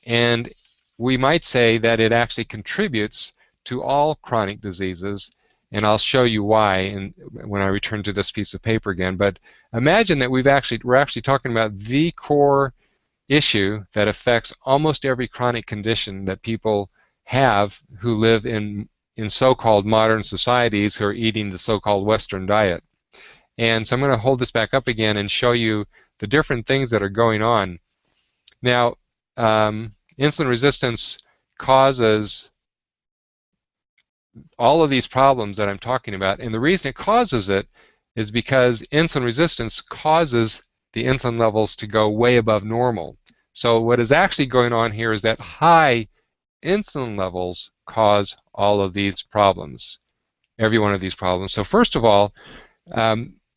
and we might say that it actually contributes to all chronic diseases, and I'll show you why when I return to this piece of paper again. But imagine that we're actually talking about the core issue that affects almost every chronic condition that people have who live in so-called modern societies who are eating the so-called Western diet. And so I'm going to hold this back up again and show you the different things that are going on. Now, insulin resistance causes all of these problems that I'm talking about, and the reason it causes it is because insulin resistance causes the insulin levels to go way above normal. So what is actually going on here is that high insulin levels cause all of these problems, every one of these problems. So first of all,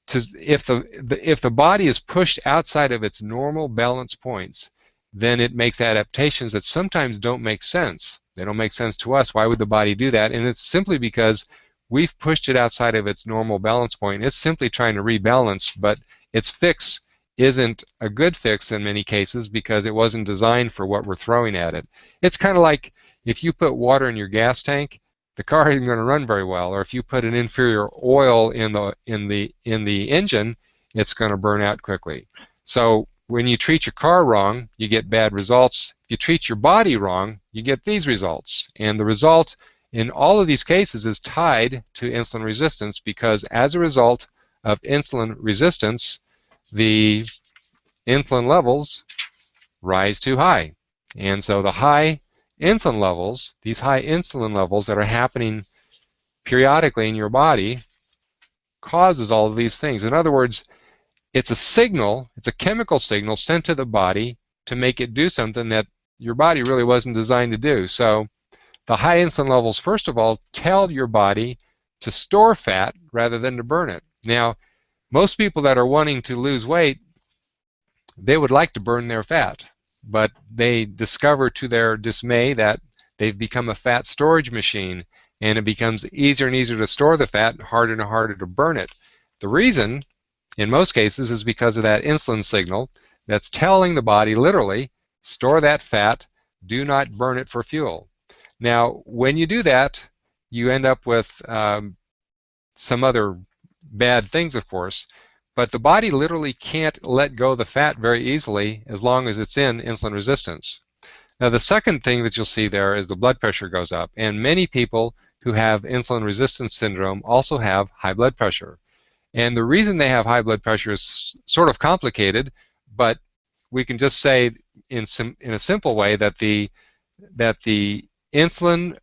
if the body is pushed outside of its normal balance points, then it makes adaptations that sometimes don't make sense. They don't make sense to us. Why would the body do that? And it's simply because we've pushed it outside of its normal balance point. It's simply trying to rebalance, but its fix isn't a good fix in many cases because it wasn't designed for what we're throwing at it. It's kind of like if you put water in your gas tank, the car isn't going to run very well. Or if you put an inferior oil in the engine, it's going to burn out quickly. So when you treat your car wrong, you get bad results. If you treat your body wrong, you get these results. And the result in all of these cases is tied to insulin resistance, because as a result of insulin resistance, the insulin levels rise too high. And so the high insulin levels, these high insulin levels that are happening periodically in your body, causes all of these things. In other words, it's a signal, it's a chemical signal sent to the body to make it do something that your body really wasn't designed to do. So the high insulin levels, first of all, tell your body to store fat rather than to burn it. Now, most people that are wanting to lose weight, they would like to burn their fat, but they discover to their dismay that they've become a fat storage machine, and it becomes easier and easier to store the fat and harder to burn it. The reason, in most cases, is because of that insulin signal that's telling the body, literally, store that fat, do not burn it for fuel. Now, when you do that, you end up with some other bad things, of course, but the body literally can't let go of the fat very easily as long as it's in insulin resistance. Now, the second thing that you'll see there is the blood pressure goes up, and many people who have insulin resistance syndrome also have high blood pressure. And the reason they have high blood pressure is sort of complicated, but we can just say in a simple way that the insulin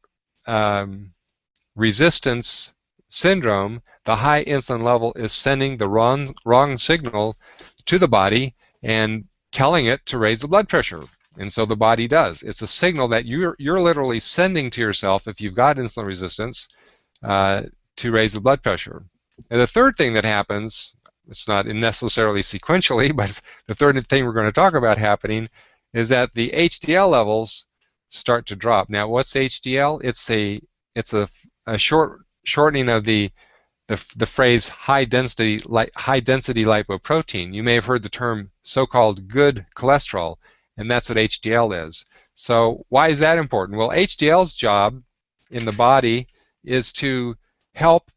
resistance syndrome, the high insulin level is sending the wrong signal to the body and telling it to raise the blood pressure. And so the body does. It's a signal that you're literally sending to yourself if you've got insulin resistance to raise the blood pressure. And the third thing that happens, it's not necessarily sequentially, but the third thing we're going to talk about happening is that the HDL levels start to drop. Now, what's HDL? It's a shortening of the phrase high density lipoprotein. You may have heard the term so-called good cholesterol, and that's what HDL is. So why is that important? Well, HDL's job in the body is to help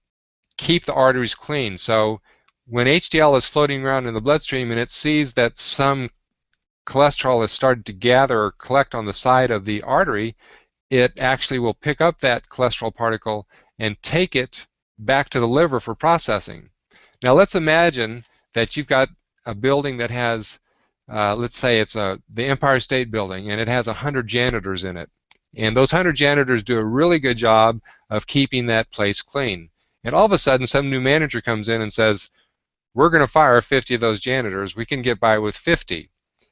keep the arteries clean. So when HDL is floating around in the bloodstream and it sees that some cholesterol has started to gather or collect on the side of the artery, it actually will pick up that cholesterol particle and take it back to the liver for processing. Now let's imagine that you've got a building that has, let's say it's the Empire State Building, and it has 100 janitors in it. And those 100 janitors do a really good job of keeping that place clean. And all of a sudden, some new manager comes in and says, we're going to fire 50 of those janitors. We can get by with 50.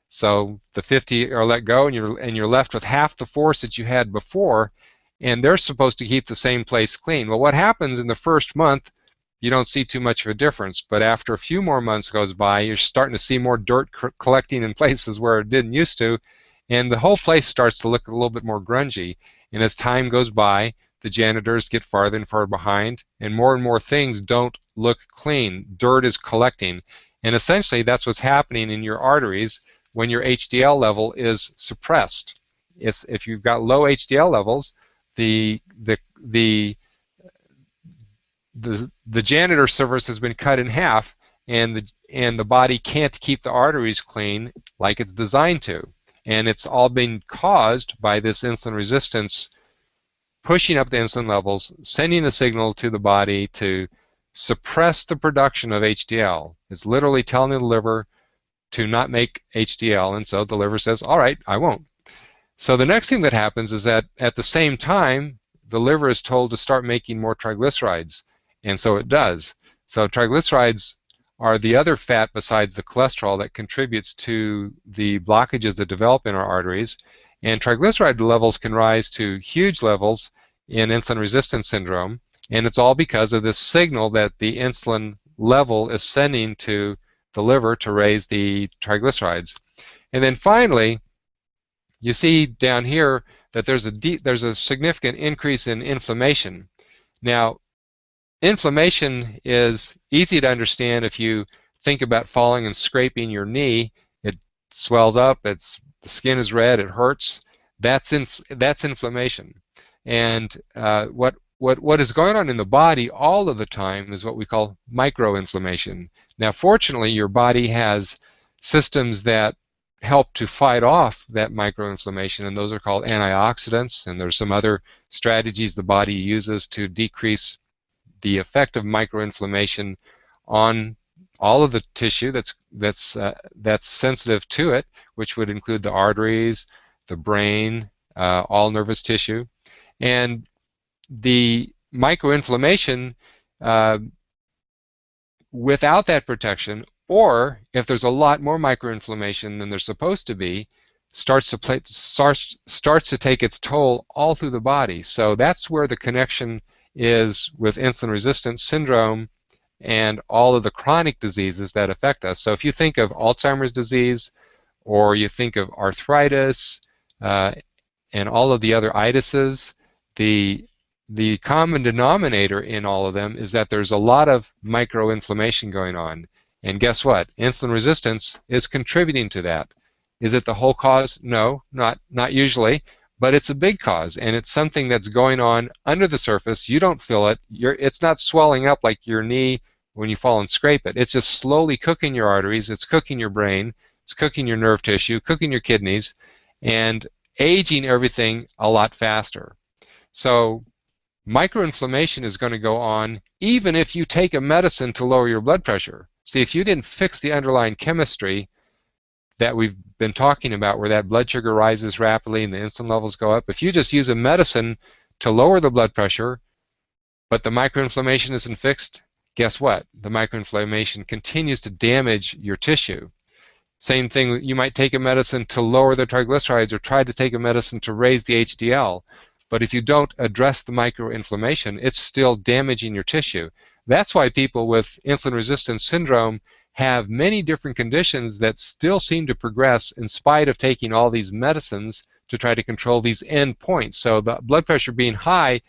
So the 50 are let go, and you're left with half the force that you had before, and they're supposed to keep the same place clean. Well, what happens in the first month, you don't see too much of a difference, but after a few more months goes by, you're starting to see more dirt collecting in places where it didn't used to, and the whole place starts to look a little bit more grungy. And as time goes by, the janitors get farther and farther behind, and more things don't look clean. Dirt is collecting, and essentially that's what's happening in your arteries when your HDL level is suppressed. if you've got low HDL levels, the janitor service has been cut in half, and the body can't keep the arteries clean like it's designed to. And it's all been caused by this insulin resistance pushing up the insulin levels, sending the signal to the body to suppress the production of HDL. It's literally telling the liver to not make HDL, and so the liver says, all right, I won't. So the next thing that happens is that at the same time, the liver is told to start making more triglycerides, and so it does. So triglycerides are the other fat besides the cholesterol that contributes to the blockages that develop in our arteries. And triglyceride levels can rise to huge levels in insulin resistance syndrome, and it's all because of this signal that the insulin level is sending to the liver to raise the triglycerides. And then finally, you see down here that there's a significant increase in inflammation. Now, inflammation is easy to understand if you think about falling and scraping your knee. It swells up, the skin is red, it hurts. That's inflammation. And what is going on in the body all of the time is what we call microinflammation. Now, fortunately, your body has systems that help to fight off that microinflammation, and those are called antioxidants, and there's some other strategies the body uses to decrease the effect of microinflammation on all of the tissue that's sensitive to it, which would include the arteries, the brain, all nervous tissue. And the microinflammation, without that protection, or if there's a lot more microinflammation than there's supposed to be, starts to take its toll all through the body. So that's where the connection is with insulin resistance syndrome and all of the chronic diseases that affect us. So if you think of Alzheimer's disease, or you think of arthritis, and all of the other itises, the common denominator in all of them is that there's a lot of microinflammation going on. And guess what? Insulin resistance is contributing to that. Is it the whole cause? No, not usually, but it's a big cause, and it's something that's going on under the surface. You don't feel it. It's not swelling up like your knee when you fall and scrape it. It's just slowly cooking your arteries. It's cooking your brain. It's cooking your nerve tissue, cooking your kidneys, and aging everything a lot faster. So microinflammation is going to go on even if you take a medicine to lower your blood pressure. See, if you didn't fix the underlying chemistry that we've been talking about, where that blood sugar rises rapidly and the insulin levels go up, if you just use a medicine to lower the blood pressure, but the microinflammation isn't fixed, guess what? The microinflammation continues to damage your tissue. Same thing, you might take a medicine to lower the triglycerides or try to take a medicine to raise the HDL, but if you don't address the microinflammation, it's still damaging your tissue. That's why people with insulin resistance syndrome have many different conditions that still seem to progress in spite of taking all these medicines to try to control these end points. So the blood pressure being high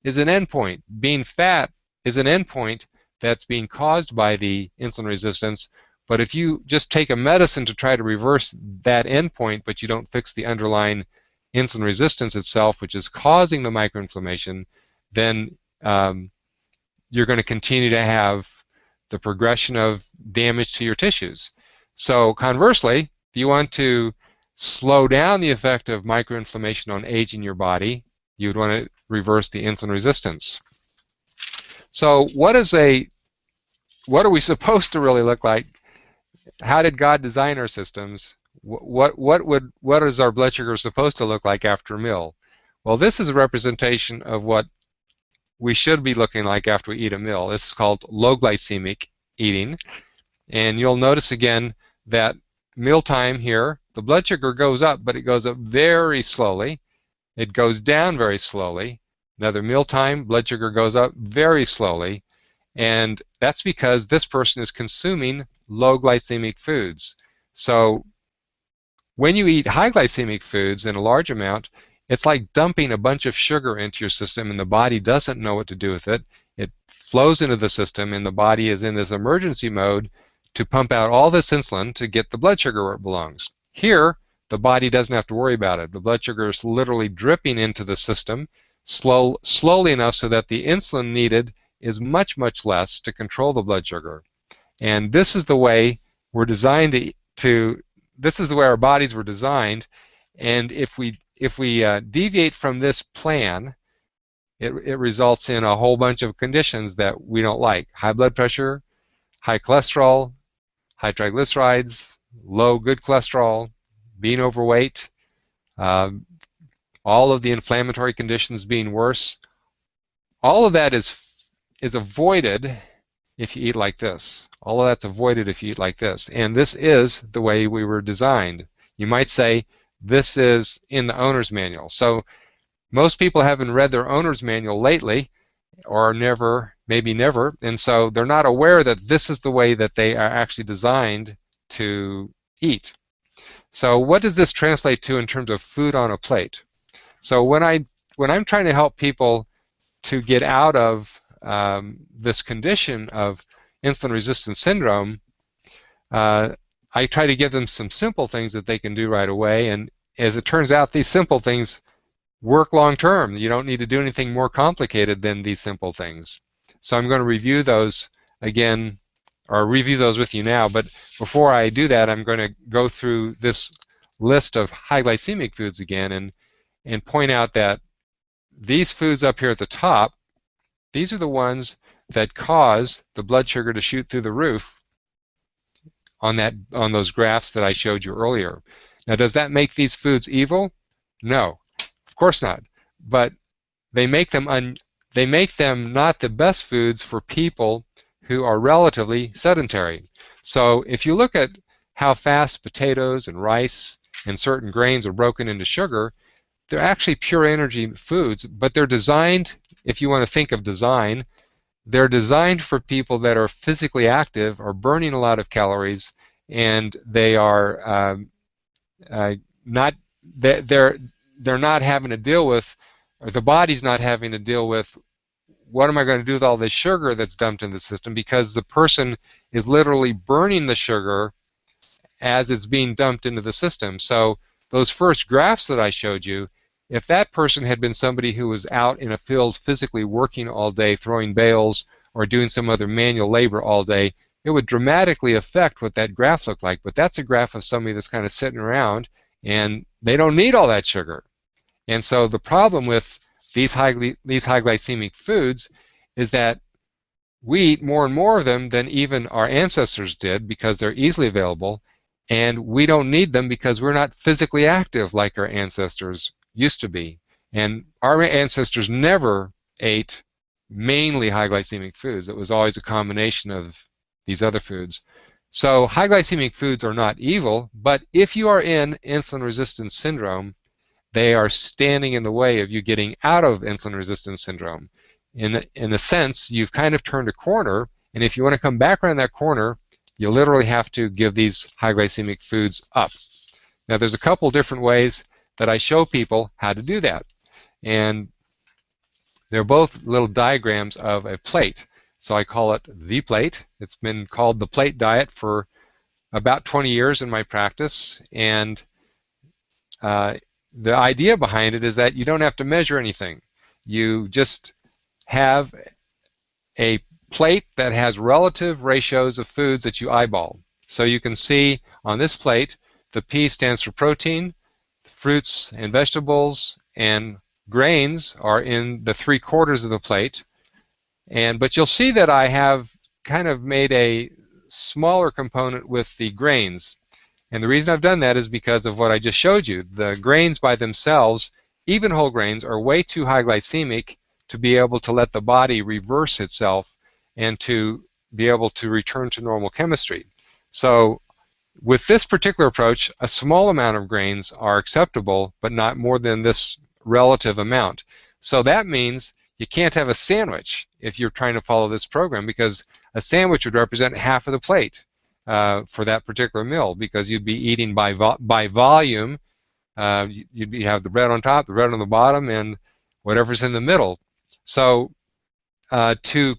is an end point. Being fat is an end point that's being caused by the insulin resistance. But if you just take a medicine to try to reverse that end point, but you don't fix the underlying insulin resistance itself, which is causing the microinflammation, then you're going to continue to have the progression of damage to your tissues. So conversely, if you want to slow down the effect of microinflammation on aging your body, you would want to reverse the insulin resistance. So what are we supposed to really look like? How did God design our systems? What is our blood sugar supposed to look like after a meal? Well, this is a representation of what we should be looking like after we eat a meal. This is called low-glycemic eating. And you'll notice again that mealtime here, the blood sugar goes up, but it goes up very slowly. It goes down very slowly. Another mealtime, blood sugar goes up very slowly. And that's because this person is consuming low glycemic foods. So when you eat high glycemic foods in a large amount, it's like dumping a bunch of sugar into your system, and the body doesn't know what to do with it. It flows into the system, and the body is in this emergency mode to pump out all this insulin to get the blood sugar where it belongs. Here, the body doesn't have to worry about it. The blood sugar is literally dripping into the system slowly enough so that the insulin needed is much, much less to control the blood sugar. And this is the way we're designed this is the way our bodies were designed. And if we deviate from this plan, it results in a whole bunch of conditions that we don't like. High blood pressure, high cholesterol, high triglycerides, low good cholesterol, being overweight, all of the inflammatory conditions being worse. All of that is avoided if you eat like this. All of that's avoided if you eat like this. And this is the way we were designed. You might say this is in the owner's manual. So most people haven't read their owner's manual lately, or never, maybe never, and so they're not aware that this is the way that they are actually designed to eat. So what does this translate to in terms of food on a plate? So when I'm trying to help people to get out of this condition of insulin resistance syndrome, I try to give them some simple things that they can do right away, and as it turns out, these simple things work long term. You don't need to do anything more complicated than these simple things. So I'm going to review those again, or review those with you now, but before I do that, I'm going to go through this list of high glycemic foods again and point out that these foods up here at the top, these are the ones that cause the blood sugar to shoot through the roof on those graphs that I showed you earlier. Now, does that make these foods evil? No, of course not. But they make them not the best foods for people who are relatively sedentary. So if you look at how fast potatoes and rice and certain grains are broken into sugar, they're actually pure energy foods, but they're designed, if you want to think of design, they're designed for people that are physically active, are burning a lot of calories, and they are they're not having to deal with, or the body's not having to deal with, what am I going to do with all this sugar that's dumped in the system, because the person is literally burning the sugar as it's being dumped into the system. So those first graphs that I showed you, if that person had been somebody who was out in a field physically working all day, throwing bales, or doing some other manual labor all day, it would dramatically affect what that graph looked like. But that's a graph of somebody that's kind of sitting around, and they don't need all that sugar. And so the problem with these high glycemic foods is that we eat more and more of them than even our ancestors did because they're easily available, and we don't need them because we're not physically active like our ancestors used to be. And our ancestors never ate mainly high glycemic foods. It was always a combination of these other foods. So high glycemic foods are not evil, but if you are in insulin resistance syndrome, they are standing in the way of you getting out of insulin resistance syndrome. In a sense, you've kind of turned a corner, and if you want to come back around that corner, you literally have to give these high glycemic foods up. Now, there's a couple different ways that I show people how to do that, and they're both little diagrams of a plate. So I call it the plate. It's been called the plate diet for about 20 years in my practice, and the idea behind it is that you don't have to measure anything. You just have a plate that has relative ratios of foods that you eyeball. So you can see on this plate, the P stands for protein, fruits and vegetables, and grains are in the 3/4 of the plate. But you'll see that I have kind of made a smaller component with the grains. And the reason I've done that is because of what I just showed you. The grains by themselves, even whole grains, are way too high glycemic to be able to let the body reverse itself and to be able to return to normal chemistry. So with this particular approach, a small amount of grains are acceptable, but not more than this relative amount. So that means you can't have a sandwich if you're trying to follow this program, because a sandwich would represent half of the plate for that particular meal, because you'd be eating by volume. You'd have the bread on top, the bread on the bottom, and whatever's in the middle. So to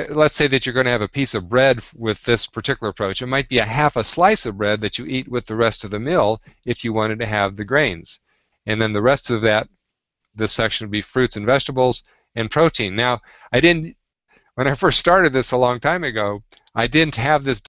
let's say that you're going to have a piece of bread with this particular approach. It might be a half a slice of bread that you eat with the rest of the meal if you wanted to have the grains. And then the rest of that, this section would be fruits and vegetables and protein. Now, when I first started this a long time ago, I didn't have this